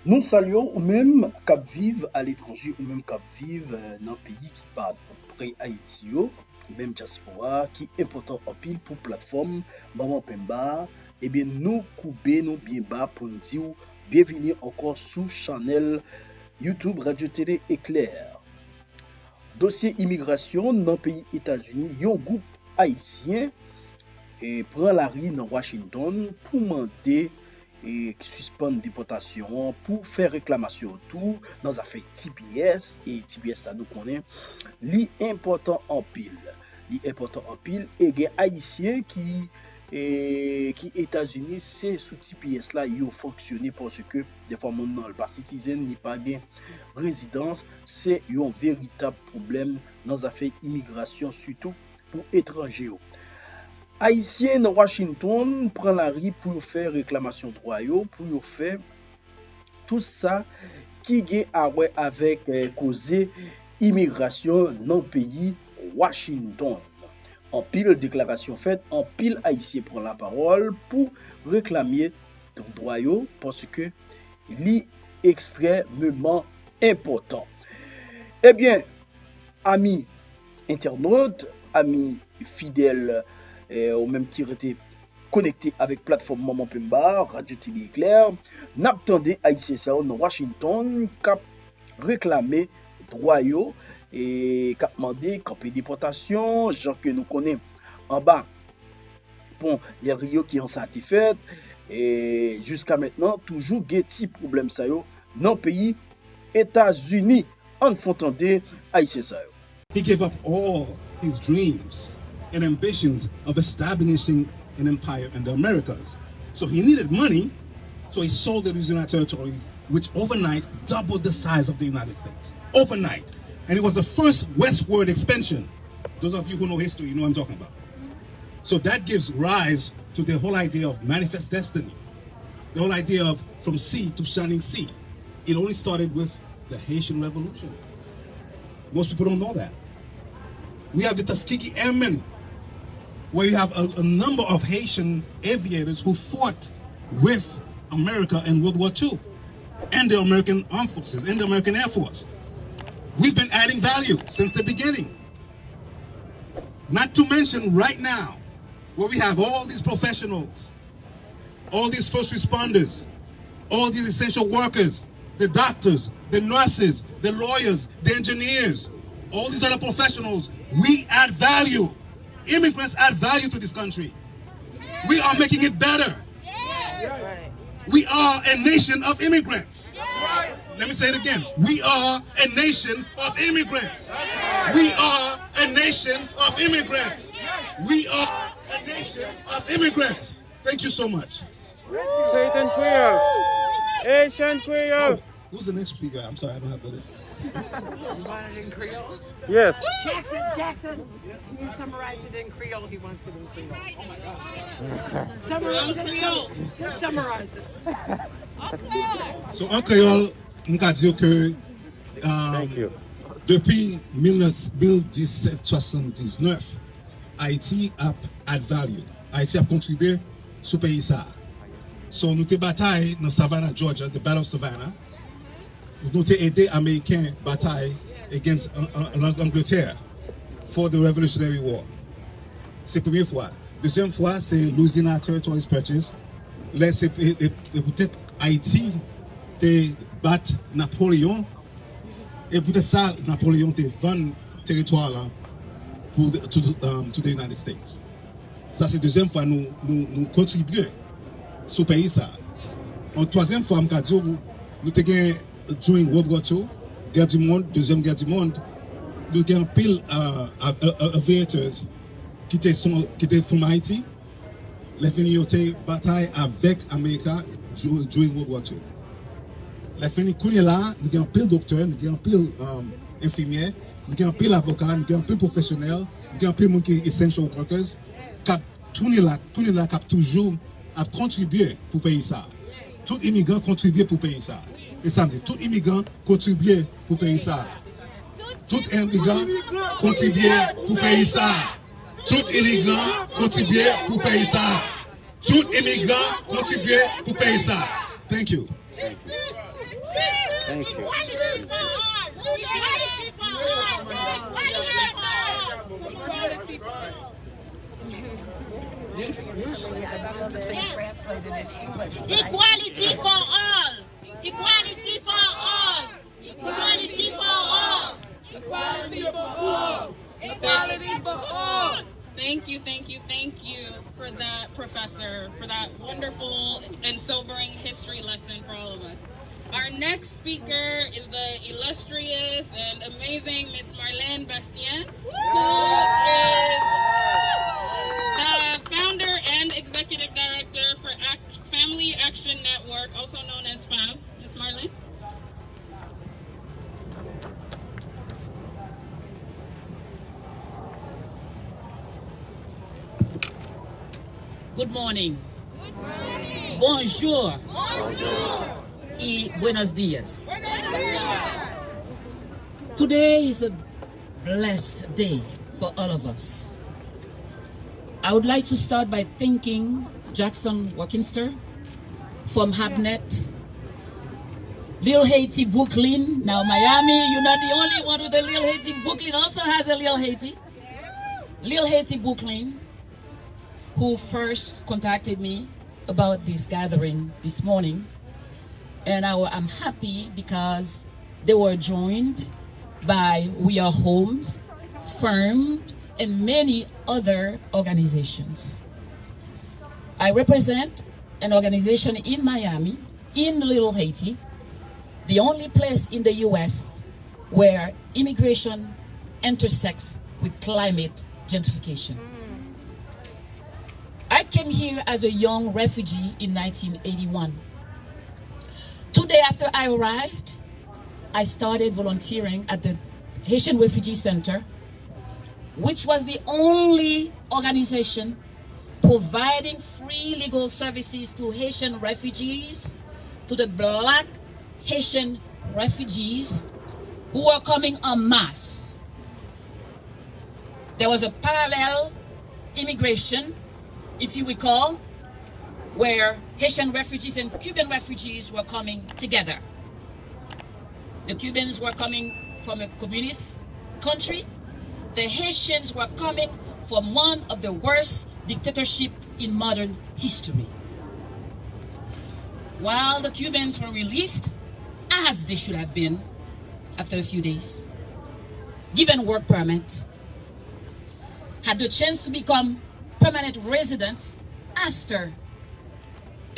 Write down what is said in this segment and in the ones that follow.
Nous saluons ou même cap vive à l'étranger ou même cap vive dans un pays qui parle près Haïti ou même diaspora qui est important en pile pour plateforme Maman Pemba. Eh bien nous couper nous bien bas pour nous dire bienvenue encore sous chanèl YouTube Radio Tele Eclair. Dossier immigration dans le pays États-Unis, un groupe haïtien et prend la rue dans Washington pour demander et suspendre déportation pour faire réclamation autour dans affaire TPS et TPS ça nous connaît li important en pile et les haïtiens qui États-Unis c'est sous TPS là ils ont fonctionné parce que des fois mon non pas citizen ni pas bien résidence c'est un véritable problème dans affaire immigration surtout pour étrangers. Ayisyen dans Washington prend la rue pour faire réclamation droit pour faire tout ça qui est avec Koze immigration dans le pays Washington. En pile déclaration faite, en pile haïtien prend la parole pour réclamer droit parce que c'est extrêmement important. Eh bien, amis internautes, amis fidèles ou même qui étaient connectés avec plateforme Maman Pemba, Radio Tele Eclair, n'attendez Ayisyen dans Washington cap réclamer droit et cap demander camper déportation, gens que nous connaissons en bas. Bon, les Rio qui ont satisfait et jusqu'à maintenant toujours petit problème ça yo dans le pays États-Unis en font entendre Ayisyen. He gave up all his dreams and ambitions of establishing an empire in the Americas. So he needed money, so he sold the Louisiana territories, which overnight doubled the size of the United States. Overnight. And it was the first westward expansion. Those of you who know history, you know what I'm talking about. So that gives rise to the whole idea of manifest destiny. The whole idea of from sea to shining sea. It only started with the Haitian Revolution. Most people don't know that. We have the Tuskegee Airmen, where you have a number of Haitian aviators who fought with America in World War II, and the American Armed Forces, and the American Air Force. We've been adding value since the beginning. Not to mention right now, where we have all these professionals, all these first responders, all these essential workers, the doctors, the nurses, the lawyers, the engineers, all these other professionals, we add value. Immigrants add value to this country. We are making it better. We are a nation of immigrants. Let me say it again. We are a nation of immigrants. We are a nation of immigrants. We are a nation of immigrants. Thank you so much. Say it in Creole. Haitian Creole. Who's the next speaker? I'm sorry, I don't have the list. You want it in Creole? Yes. Jackson, can you summarize it in Creole? He wants it in Creole. Oh my God. Summarize it. Just summarize it. So en créole, nous allons dire que Thank you. depuis 1779, Haïti a add value. Haïti a contribué sur le pays ça. So nous avons bataille dans Savannah, Georgia, the Battle of Savannah. Nous avons aidé Américains bataille against l'Angleterre for the Revolutionary War. C'est la première fois. Deuxième fois, c'est Louisiana Territories Purchase. Là, c'est peut-être Haïti te bat Napoléon. Et peut-être ça, Napoléon te vend territoire là pour to the United States. Ça, c'est la deuxième fois nous contribuons sur le pays ça. En troisième fois, nous avons dit during World War II, guerre du monde, deuxième guerre du monde, nous avons pile aviators qui étaient from Haïti, les finis ont bataille avec l'Amérique during World War II. Les finis qu'on est là, nous avons pile docteurs, nous avons pile infirmières, nous avons pile avocats, nous avons pile professionnels, nous avons pile monde qui est essential workers, qui là, qui toujours à contribuer pour payer ça. Tout immigrant contribue pour payer ça. Et ça me dit, tout immigrant contribue pour payer ça. Tout immigrant contribue pour payer ça. Tout immigrant contribue pour payer ça. Tout immigrant contribue pour payer ça. Thank you. Thank you. Equality for all. Equality for all. Equality for all. Usually I don't think translated in English. Equality for all. Equality for all. Equality for all. Equality for all. Equality for all. Thank you for that, Professor, for that wonderful and sobering history lesson for all of us. Our next speaker is the illustrious and amazing Miss Marlène Bastien, who is the founder and executive director for Family Action Network, also known as FAM. Miss Marlène. Good morning. Bonjour. Y buenos dias. Today is a blessed day for all of us. I would like to start by thanking Jackson Wackinster from Habnet, Little Haiti, Brooklyn. Now Miami, you're not the only one with a Little Haiti. Brooklyn also has a Little Haiti. Little Haiti, Brooklyn, who first contacted me about this gathering this morning. And I'm happy because they were joined by We Are Homes, Firm, and many other organizations. I represent an organization in Miami, in Little Haiti, the only place in the US where immigration intersects with climate gentrification. I came here as a young refugee in 1981. 2 days after I arrived, I started volunteering at the Haitian Refugee Center, which was the only organization providing free legal services to Haitian refugees, to the Black Haitian refugees who were coming en masse. There was a parallel immigration, if you recall, where Haitian refugees and Cuban refugees were coming together. The Cubans were coming from a communist country. The Haitians were coming from one of the worst dictatorships in modern history. While the Cubans were released, as they should have been after a few days, given work permit, had the chance to become permanent residents after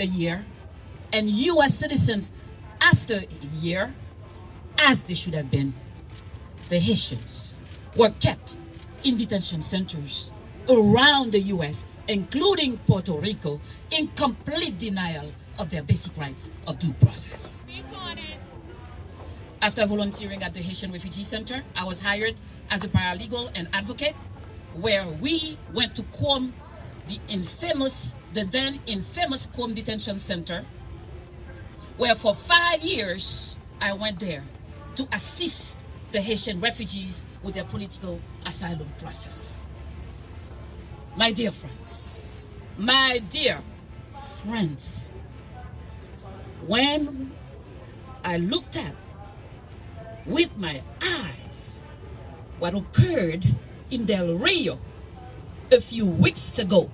a year, and US citizens after a year, as they should have been, the Haitians were kept in detention centers around the US, including Puerto Rico, in complete denial of their basic rights of due process. After volunteering at the Haitian Refugee Center, I was hired as a paralegal and advocate, where we went to Qom, the then infamous Qom Detention Center, where for 5 years I went there to assist the Haitian refugees with their political asylum process. My dear friends, when I looked at with my eyes what occurred in Del Rio a few weeks ago,